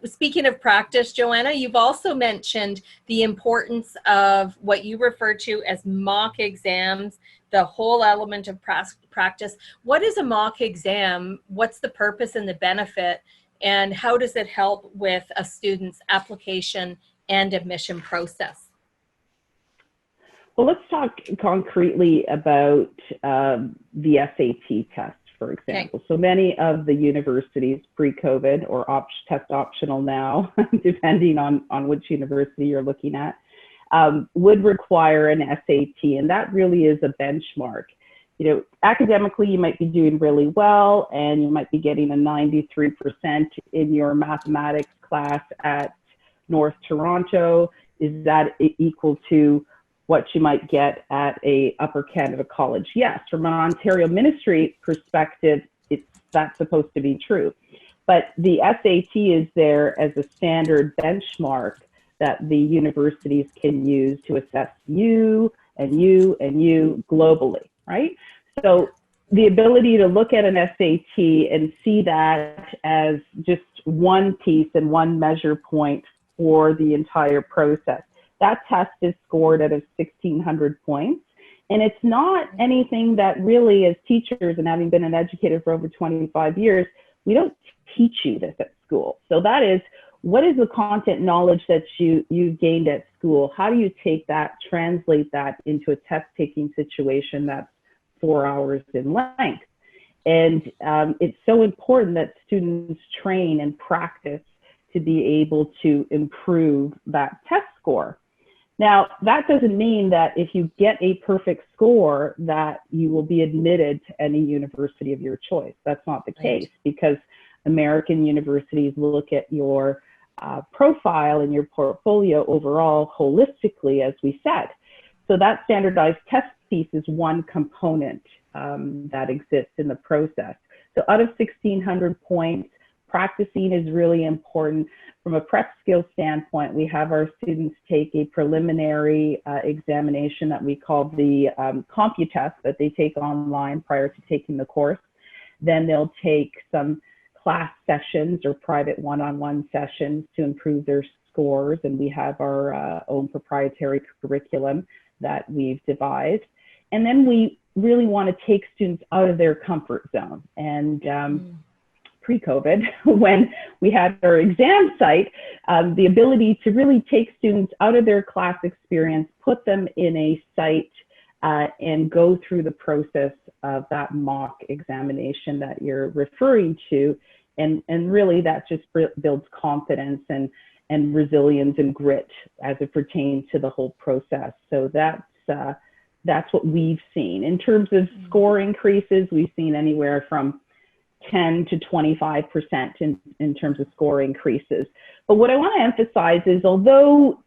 speaking of practice, Joanna, you've also mentioned the importance of what you refer to as mock exams, the whole element of practice. What is a mock exam? What's the purpose and the benefit? And how does it help with a student's application and admission process? Well, let's talk concretely about the SAT test, for example. Okay. So many of the universities pre-COVID or test optional now, depending on which university you're looking at, would require an SAT, and that really is a benchmark. You know, academically, you might be doing really well, and you might be getting a 93% in your mathematics class at North Toronto. Is that equal to what you might get at a Upper Canada college? Yes, from an Ontario ministry perspective, that's supposed to be true. But the SAT is there as a standard benchmark that the universities can use to assess you and you and you globally, right? So the ability to look at an SAT and see that as just one piece and one measure point for the entire process. That test is scored at 1,600 points. And it's not anything that really, as teachers and having been an educator for over 25 years, we don't teach you this at school. So that is, what is the content knowledge that you've gained at school? How do you take that, translate that into a test-taking situation that's 4 hours in length? And it's so important that students train and practice to be able to improve that test score. Now, that doesn't mean that if you get a perfect score that you will be admitted to any university of your choice. That's not the case, because American universities look at your profile and your portfolio overall holistically, as we said. So that standardized test piece is one component that exists in the process. So out of 1,600 points, practicing is really important. From a prep skills standpoint, we have our students take a preliminary examination that we call the CompuTest that they take online prior to taking the course. Then they'll take some class sessions or private one-on-one sessions to improve their scores, and we have our own proprietary curriculum that we've devised. And then we really want to take students out of their comfort zone. And pre-COVID, when we had our exam site, the ability to really take students out of their class experience, put them in a site, and go through the process of that mock examination that you're referring to. And really that just builds confidence and resilience and grit as it pertains to the whole process. So that's what we've seen. In terms of score increases, we've seen anywhere from 10 to 25% in terms of score increases. But what I want to emphasize is, although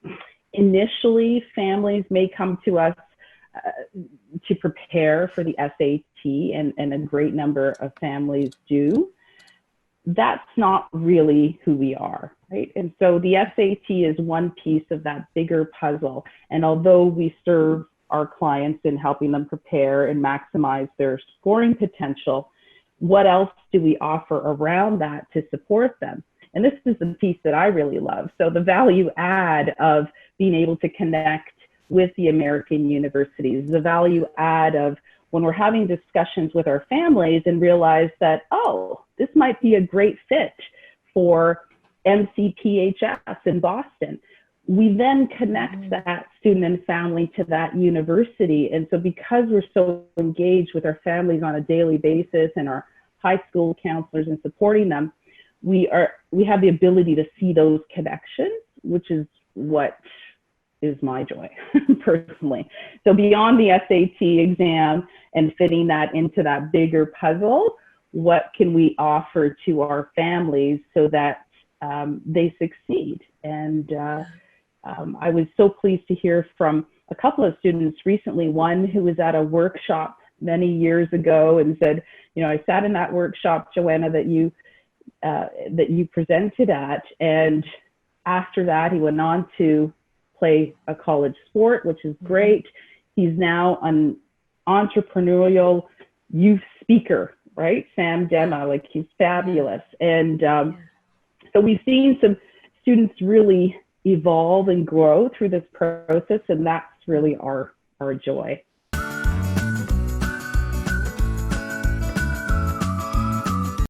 initially families may come to us to prepare for the SAT, and a great number of families do, that's not really who we are, right? And so the SAT is one piece of that bigger puzzle. And although we serve our clients in helping them prepare and maximize their scoring potential, what else do we offer around that to support them? And this is the piece that I really love. So the value add of being able to connect with the American universities, the value add of when we're having discussions with our families and realize that, oh, this might be a great fit for MCPHS in Boston. We then connect that student and family to that university. And so because we're so engaged with our families on a daily basis and our high school counselors and supporting them, we have the ability to see those connections, which is what is my joy personally. So beyond the SAT exam and fitting that into that bigger puzzle, what can we offer to our families so that they succeed? And I was so pleased to hear from a couple of students recently, one who was at a workshop many years ago and said, you know, I sat in that workshop, Joanna, that you presented at, and after that he went on to play a college sport, which is great. He's now an entrepreneurial youth speaker, right? Sam Dema, like, he's fabulous. And So we've seen some students really evolve and grow through this process, and that's really our joy.